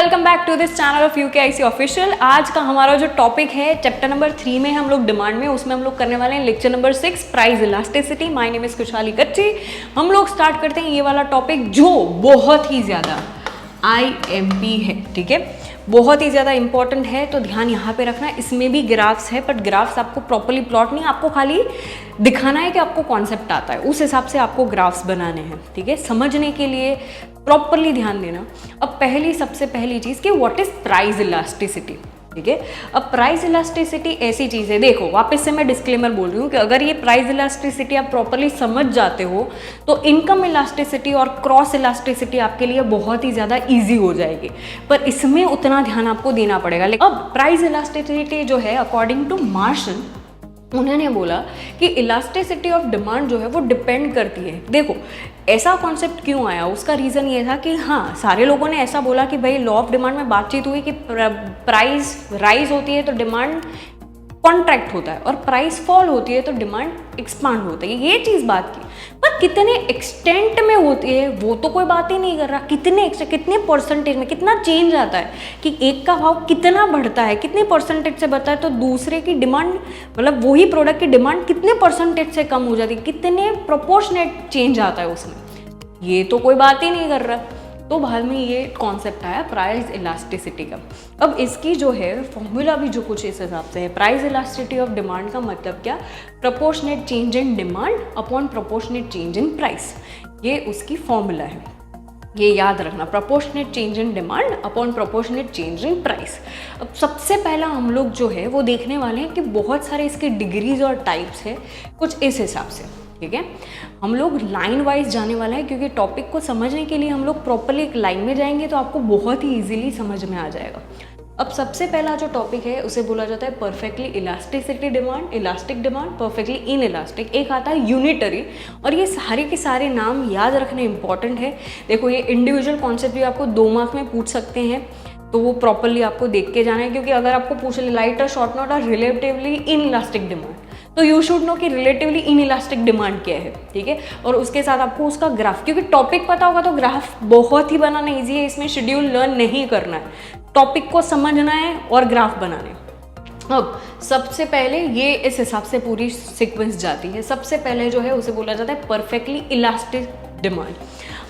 Welcome back to this channel of UKIC official. आज का हमारा जो टॉपिक है चैप्टर नंबर 3 में हम लोग डिमांड में, उसमें हम लोग करने वाले हैं lecture number 6 price elasticity. My name is खुशहाली कच्ची। हम लोग स्टार्ट करते हैं ये वाला टॉपिक जो बहुत ही ज़्यादा IMP है, ठीक है, बहुत ही ज़्यादा इंपॉर्टेंट है। तो ध्यान यहाँ पे रखना, इसमें भी ग्राफ्स है, बट ग्राफ्स आपको प्रॉपर्ली प्लॉट नहीं, आपको खाली दिखाना है कि आपको कॉन्सेप्ट आता है, उस हिसाब से आपको ग्राफ्स बनाने हैं, ठीक है। समझने के लिए प्रॉपर्ली ध्यान देना। अब सबसे पहली चीज़ कि व्हाट इज प्राइस इलास्टिसिटी, ठीक है। अब प्राइस इलास्टिसिटी ऐसी चीज़ है, देखो वापस से मैं डिस्क्लेमर बोल रही हूँ कि अगर ये प्राइस इलास्टिसिटी आप प्रॉपर्ली समझ जाते हो तो इनकम इलास्टिसिटी और क्रॉस इलास्टिसिटी आपके लिए बहुत ही ज़्यादा इजी हो जाएगी, पर इसमें उतना ध्यान आपको देना पड़ेगा। लेकिन अब प्राइस इलास्टिसिटी जो है अकॉर्डिंग टू मार्शल, उन्होंने बोला कि इलास्टिसिटी ऑफ डिमांड जो है वो डिपेंड करती है। देखो ऐसा कॉन्सेप्ट क्यों आया, उसका रीज़न ये था कि हाँ, सारे लोगों ने ऐसा बोला कि भाई लॉ ऑफ डिमांड में बातचीत हुई कि प्राइस राइज होती है तो डिमांड कॉन्ट्रैक्ट होता है और प्राइस फॉल होती है तो डिमांड एक्सपांड होता है, ये चीज़ बात की। पर कितने एक्सटेंट में होती है वो तो कोई बात ही नहीं कर रहा। कितने परसेंटेज में कितना चेंज आता है कि एक का भाव कितना बढ़ता है, कितने परसेंटेज से बढ़ता है तो दूसरे की डिमांड, मतलब वही प्रोडक्ट की डिमांड कितने परसेंटेज से कम हो जाती है, कितने प्रोपोर्शनेट चेंज आता है उसमें, ये तो कोई बात ही नहीं कर रहा। तो बाद में ये कॉन्सेप्ट आया प्राइस इलास्टिसिटी का। अब इसकी जो है फॉर्मूला भी जो कुछ इस हिसाब से है, प्राइस इलास्टिसिटी ऑफ डिमांड का मतलब क्या, proportionate change in demand upon proportionate change in price, ये उसकी फॉर्मूला है, ये याद रखना, proportionate change in demand upon proportionate change in price. अब सबसे पहला हम लोग जो है वो देखने वाले हैं कि बहुत सारे इसके डिग्रीज और टाइप्स है कुछ इस हिसाब से, ठीक है। हम लोग लाइन वाइज जाने वाला है क्योंकि टॉपिक को समझने के लिए हम लोग प्रॉपर्ली एक लाइन में जाएंगे तो आपको बहुत ही इजीली समझ में आ जाएगा। अब सबसे पहला जो टॉपिक है उसे बोला जाता है perfectly elasticity demand, elastic demand, perfectly in elastic, एक आता है यूनिटरी। और ये सारे के सारे नाम याद रखने इंपॉर्टेंट है। देखो ये इंडिविजुअल कॉन्सेप्ट भी आपको 2 मार्क में पूछ सकते हैं, तो वो प्रॉपर्ली आपको देख के जाना है, क्योंकि अगर आपको पूछ ले लाइट और शॉर्ट नोट और रिलेटिवली इन इलास्टिक डिमांड, तो यू शुड नो कि रिलेटिवली इन इलास्टिक डिमांड क्या है, ठीक है। और उसके साथ आपको उसका ग्राफ, क्योंकि टॉपिक पता होगा तो ग्राफ बहुत ही बनाना ईजी है, इसमें शेड्यूल लर्न नहीं करना है, टॉपिक को समझना है और ग्राफ बनाने। अब सबसे पहले ये इस हिसाब से पूरी सीक्वेंस जाती है। सबसे पहले जो है उसे बोला जाता है परफेक्टली इलास्टिक डिमांड।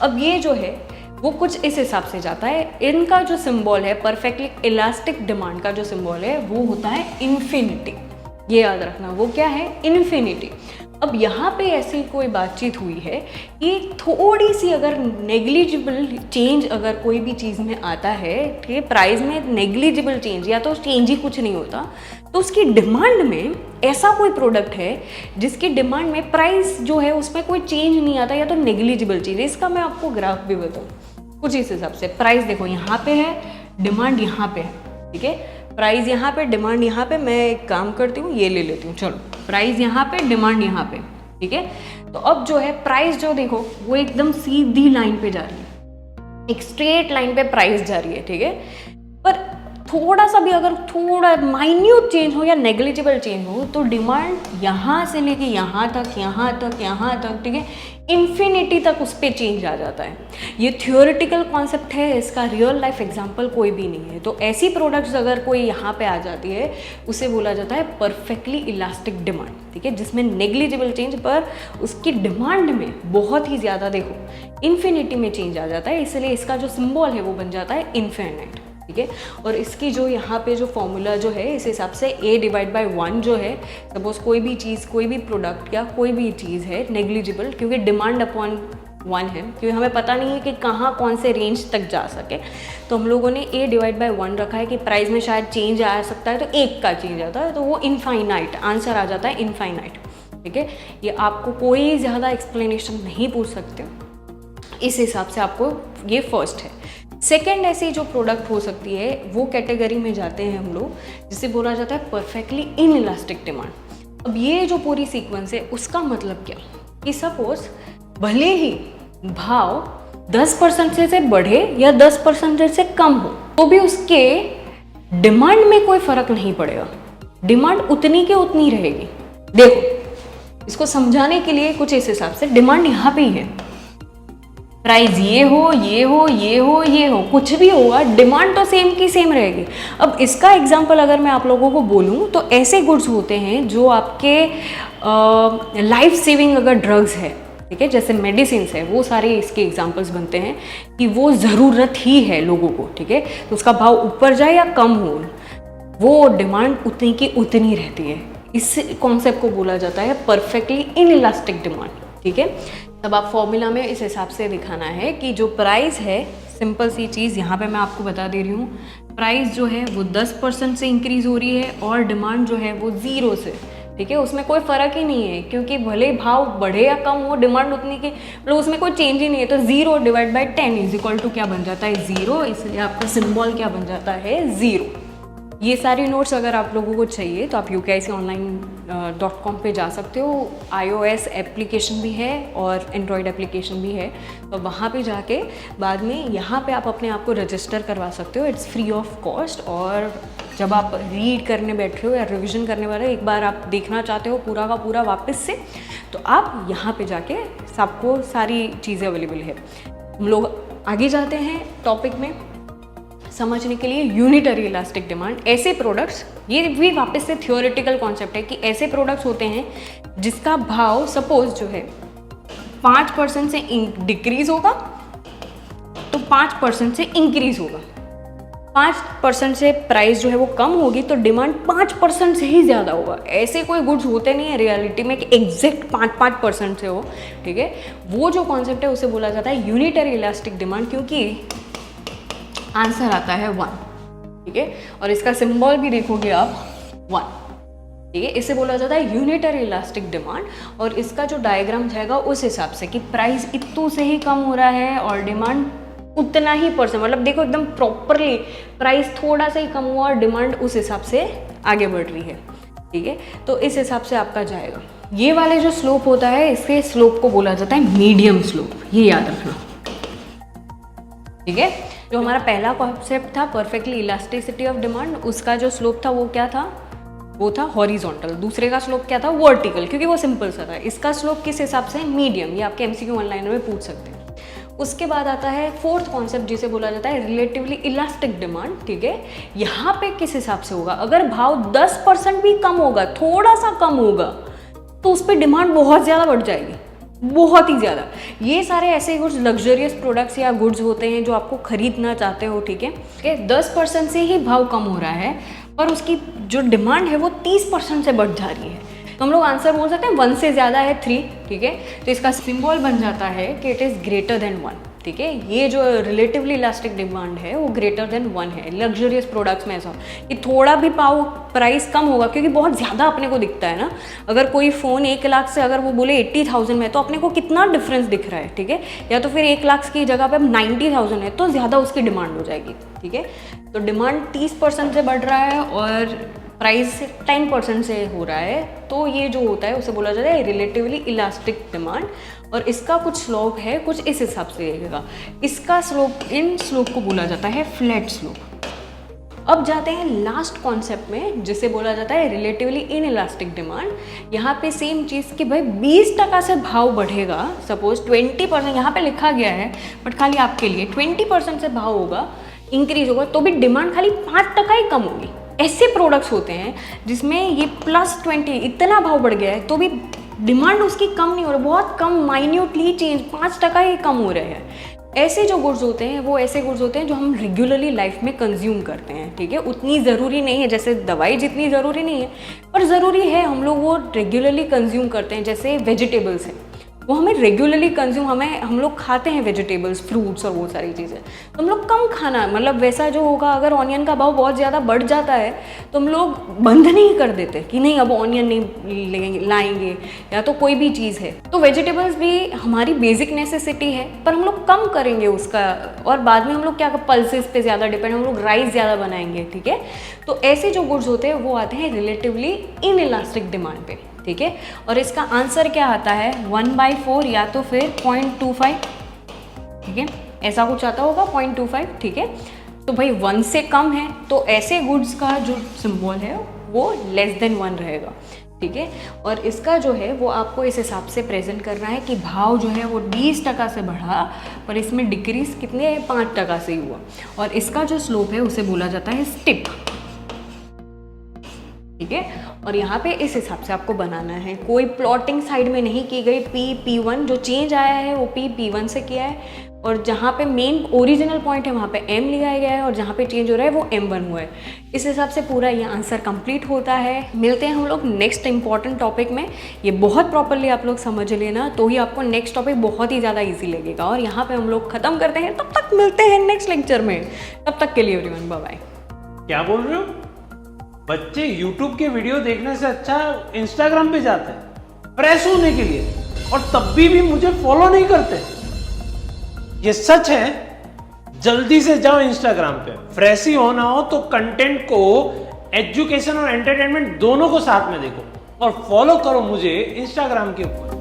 अब ये जो है वो कुछ इस हिसाब से जाता है, इनका जो सिंबल है परफेक्टली इलास्टिक डिमांड का जो सिंबल है वो होता है इन्फिनिटी, ये याद रखना, वो क्या है, इन्फिनिटी। अब यहाँ पे ऐसी कोई बातचीत हुई है कि थोड़ी सी अगर नेग्लिजिबल चेंज अगर कोई भी चीज़ में आता है, ठीक है, प्राइस में नेग्लिजिबल चेंज या तो चेंज ही कुछ नहीं होता, तो उसकी डिमांड में ऐसा कोई प्रोडक्ट है जिसकी डिमांड में प्राइस जो है उसमें कोई चेंज नहीं आता या तो नेग्लिजिबल चेंज। इसका मैं आपको ग्राफ भी बताऊँ कुछ इस हिसाब से। प्राइस देखो यहाँ पे है, डिमांड यहाँ पे है, ठीक है, प्राइस यहाँ पे, डिमांड यहाँ पे। मैं एक काम करती हूँ, ये ले लेती हूँ, चलो, प्राइस यहाँ पे, डिमांड यहाँ पे, ठीक है। तो अब जो है प्राइस जो देखो वो एकदम सीधी लाइन पे जा रही है, एक स्ट्रेट लाइन पे प्राइस जा रही है, ठीक है। पर थोड़ा सा भी अगर थोड़ा माइन्यूट चेंज हो या नेग्लिजिबल चेंज हो तो डिमांड यहाँ से लेके यहाँ तक, यहाँ तक, यहाँ तक, ठीक है, इन्फिनिटी तक उस पर चेंज आ जाता है। ये थियोरेटिकल कॉन्सेप्ट है, इसका रियल लाइफ एग्जांपल कोई भी नहीं है। तो ऐसी प्रोडक्ट्स अगर कोई यहाँ पे आ जाती है उसे बोला जाता है परफेक्टली इलास्टिक डिमांड, ठीक है, जिसमें नेग्लिजिबल चेंज पर उसकी डिमांड में बहुत ही ज़्यादा देखो इन्फिनिटी में चेंज आ जाता है, इसलिए इसका जो सिंबल है वो बन जाता है इन्फिनिट, ठीक है। और इसकी जो यहाँ पे जो फॉर्मूला जो है इस हिसाब से A/1 जो है, सपोज कोई भी चीज़, कोई भी प्रोडक्ट या कोई भी चीज़ है नेग्लिजिबल, क्योंकि डिमांड अपॉन 1 है, क्योंकि हमें पता नहीं है कि कहाँ कौन से रेंज तक जा सके, तो हम लोगों ने A/1 रखा है कि प्राइस में शायद चेंज आ सकता है, तो 1 का चेंज आता है, तो वो इनफाइनाइट आंसर आ जाता है, इनफाइनाइट, ठीक है। ये आपको कोई ज़्यादा एक्सप्लेनेशन नहीं पूछ सकते, इस हिसाब से आपको ये फर्स्ट है। सेकेंड ऐसी जो प्रोडक्ट हो सकती है वो कैटेगरी में जाते हैं हम लोग, जिसे बोला जाता है परफेक्टली इन इलास्टिक डिमांड। अब ये जो पूरी सीक्वेंस है उसका मतलब क्या कि सपोज भले ही भाव 10% से बढ़े या 10% से कम हो तो भी उसके डिमांड में कोई फर्क नहीं पड़ेगा, डिमांड उतनी के उतनी रहेगी। देखो इसको समझाने के लिए कुछ इस हिसाब से, डिमांड यहाँ पे ही है, प्राइस ये हो, ये हो, ये हो, ये हो, कुछ भी होगा, डिमांड तो सेम की सेम रहेगी। अब इसका एग्जांपल अगर मैं आप लोगों को बोलूँ तो ऐसे गुड्स होते हैं जो आपके लाइफ सेविंग अगर ड्रग्स है, ठीक है, जैसे मेडिसिन है, वो सारे इसके एग्जांपल्स बनते हैं कि वो ज़रूरत ही है लोगों को, ठीक है, तो उसका भाव ऊपर जाए या कम हो, वो डिमांड उतनी की उतनी रहती है। इस कॉन्सेप्ट को बोला जाता है परफेक्टली इनइलास्टिक डिमांड, ठीक है। तब आप फॉर्मूला में इस हिसाब से दिखाना है कि जो प्राइस है, सिंपल सी चीज़ यहाँ पे मैं आपको बता दे रही हूँ, प्राइस जो है वो 10% से इंक्रीज़ हो रही है और डिमांड जो है वो 0 से, ठीक है, उसमें कोई फ़र्क ही नहीं है, क्योंकि भले भाव बढ़े या कम हो, डिमांड उतनी की, मतलब उसमें कोई चेंज ही नहीं है। तो 0 divide by 10 is equal to क्या बन जाता है, 0, इसलिए आपका सिंबल क्या बन जाता है, 0। ये सारी नोट्स अगर आप लोगों को चाहिए तो आप UKIConline.com पे जा सकते हो। iOS एप्लीकेशन भी है और एंड्रॉयड एप्लीकेशन भी है, तो वहाँ पे जाके बाद में यहाँ पे आप अपने आप को रजिस्टर करवा सकते हो। It's free of cost. और जब आप रीड करने बैठ रहे हो या रिविज़न करने वाले, एक बार आप देखना चाहते हो पूरा का पूरा वापस से, तो आप यहाँ पे जाके सबको सारी चीज़ें अवेलेबल है। हम लोग आगे जाते हैं टॉपिक में समझने के लिए। यूनिटरी इलास्टिक डिमांड, ऐसे प्रोडक्ट्स, ये भी वापस से थियोरेटिकल कॉन्सेप्ट है कि ऐसे प्रोडक्ट्स होते हैं जिसका भाव सपोज जो है 5% से डिक्रीज होगा तो 5% से इंक्रीज होगा, 5% से प्राइस जो है वो कम होगी तो डिमांड 5% से ही ज़्यादा होगा। ऐसे कोई गुड्स होते नहीं है रियलिटी में कि एग्जैक्ट 5% से हो, ठीक है। वो जो कॉन्सेप्ट है उसे बोला जाता है यूनिटरी इलास्टिक डिमांड, क्योंकि आंसर आता है 1, ठीक है, और इसका सिंबल भी देखोगे आप 1, ठीक है। इसे बोला जाता है यूनिटरी इलास्टिक डिमांड। और इसका जो डायग्राम जाएगा उस हिसाब से कि प्राइस इतने से ही कम हो रहा है और डिमांड उतना ही %, मतलब देखो एकदम प्रॉपरली प्राइस थोड़ा सा ही कम हुआ और डिमांड उस हिसाब से आगे बढ़ रही है, ठीक है। तो इस हिसाब से आपका जाएगा। ये वाले जो स्लोप होता है, इसके स्लोप को बोला जाता है मीडियम स्लोप, ये याद रखना, ठीक है। जो हमारा पहला कॉन्सेप्ट था परफेक्टली इलास्टिसिटी ऑफ डिमांड, उसका जो स्लोप था वो क्या था, वो था हॉरिजॉन्टल। दूसरे का स्लोप क्या था, वर्टिकल, क्योंकि वो सिंपल सा था। इसका स्लोप किस हिसाब से, मीडियम। ये आपके MCQ ऑनलाइन में पूछ सकते हैं। उसके बाद आता है फोर्थ कॉन्सेप्ट जिसे बोला जाता है रिलेटिवली इलास्टिक डिमांड, ठीक है। यहाँ पे किस हिसाब से होगा, अगर भाव 10% भी कम होगा, थोड़ा सा कम होगा, तो उस पर डिमांड बहुत ज़्यादा बढ़ जाएगी, बहुत ही ज़्यादा। ये सारे ऐसे कुछ लग्जरियस प्रोडक्ट्स या गुड्स होते हैं जो आपको खरीदना चाहते हो, ठीक है। 10% से ही भाव कम हो रहा है और उसकी जो डिमांड है वो 30% से बढ़ जा रही है, तो हम लोग आंसर बोल सकते हैं 1 से ज़्यादा है 3, ठीक है। तो इसका सिंबल बन जाता है कि इट इज़ ग्रेटर देन 1, ठीक है। ये जो रिलेटिवली इलास्टिक डिमांड है वो ग्रेटर देन 1 है। लग्जरियस प्रोडक्ट्स में ऐसा कि थोड़ा भी प्राइस कम होगा, क्योंकि बहुत ज़्यादा अपने को दिखता है ना। अगर कोई फ़ोन 1 लाख से अगर वो बोले 80,000 में, तो अपने को कितना डिफरेंस दिख रहा है, ठीक है। या तो फिर 1 लाख की जगह पे 90,000 है, तो ज़्यादा उसकी डिमांड हो जाएगी, ठीक है। तो डिमांड 30% से बढ़ रहा है और प्राइस 10% से हो रहा है, तो ये जो होता है उसे बोला जाता है रिलेटिवली इलास्टिक डिमांड। और इसका कुछ स्लोप है, कुछ इस हिसाब से रहेगा। इसका स्लोप, इन स्लोप को बोला जाता है फ्लैट स्लोप। अब जाते हैं लास्ट कॉन्सेप्ट में जिसे बोला जाता है रिलेटिवली इनइलास्टिक डिमांड। यहाँ पे सेम चीज़ कि भाई 20% से भाव बढ़ेगा, सपोज 20%, यहाँ पे लिखा गया है बट खाली आपके लिए 20% से भाव होगा, इंक्रीज होगा, तो भी डिमांड खाली 5% ही कम होगी। ऐसे प्रोडक्ट्स होते हैं जिसमें ये +20 इतना भाव बढ़ गया है तो भी डिमांड उसकी कम नहीं हो रहा, बहुत कम, माइन्यूटली चेंज, 5% ही कम हो रहे हैं। ऐसे जो गुड्स होते हैं वो ऐसे गुड्स होते हैं जो हम रेगुलरली लाइफ में कंज्यूम करते हैं, ठीक है। उतनी ज़रूरी नहीं है, जैसे दवाई जितनी ज़रूरी नहीं है, पर ज़रूरी है, हम लोग वो रेगुलरली कंज्यूम करते हैं। जैसे वेजिटेबल्स हैं, वो हमें रेगुलरली कंज्यूम, हम लोग खाते हैं वेजिटेबल्स, फ्रूट्स और वो सारी चीज़ें, तो हम लोग कम खाना, मतलब वैसा जो होगा, अगर ऑनियन का भाव बहुत ज़्यादा बढ़ जाता है तो हम लोग बंद नहीं कर देते कि नहीं अब ऑनियन नहीं लाएंगे, या तो कोई भी चीज़ है। तो वेजिटेबल्स भी हमारी बेसिक नेसेसिटी है, पर हम लोग कम करेंगे उसका, और बाद में हम लोग क्या, पल्सेस पे ज़्यादा डिपेंड, हम लोग राइस ज़्यादा बनाएंगे, ठीक है। तो ऐसे जो गुड्स होते हैं वो आते हैं रिलेटिवली इनइलास्टिक डिमांड पे, ठीक है। और इसका आंसर क्या आता है, 1/4 या तो फिर 0.25, ठीक है, ऐसा कुछ आता होगा 0.25, ठीक है। तो भाई 1 से कम है तो ऐसे गुड्स का जो सिंबल है वो लेस देन 1 रहेगा, ठीक है। और इसका जो है वो आपको इस हिसाब से प्रेजेंट करना है कि भाव जो है वो 20% से बढ़ा पर इसमें डिक्रीज कितने 5% से ही हुआ। और इसका जो स्लोप है उसे बोला जाता है स्टिप, ठीक है। और यहाँ पे इस हिसाब से आपको बनाना है, कोई प्लॉटिंग साइड में नहीं की गई। P1 जो चेंज आया है वो P1 से किया है, और जहाँ पे मेन ओरिजिनल पॉइंट है वहाँ पे M लिया गया है, और जहाँ पे चेंज हो रहा है वो M1 हुआ है। इस हिसाब से पूरा ये आंसर कंप्लीट होता है। मिलते हैं हम लोग नेक्स्ट इंपॉर्टेंट टॉपिक में। ये बहुत प्रॉपरली आप लोग समझ लेना, तो ही आपको नेक्स्ट टॉपिक बहुत ही ज़्यादा ईजी लगेगा। और यहाँ पे हम लोग खत्म करते हैं, तब तक मिलते हैं नेक्स्ट लेक्चर में। तब तक के लिए एवरीवन बाय बाय। क्या बोल रहे हो? बच्चे YouTube के वीडियो देखने से अच्छा Instagram पे जाते हैं फ्रेश होने के लिए, और तब भी मुझे फॉलो नहीं करते। ये सच है। जल्दी से जाओ Instagram पे। फ्रेश ही होना हो तो कंटेंट को, एजुकेशन और एंटरटेनमेंट दोनों को साथ में देखो, और फॉलो करो मुझे Instagram के ऊपर।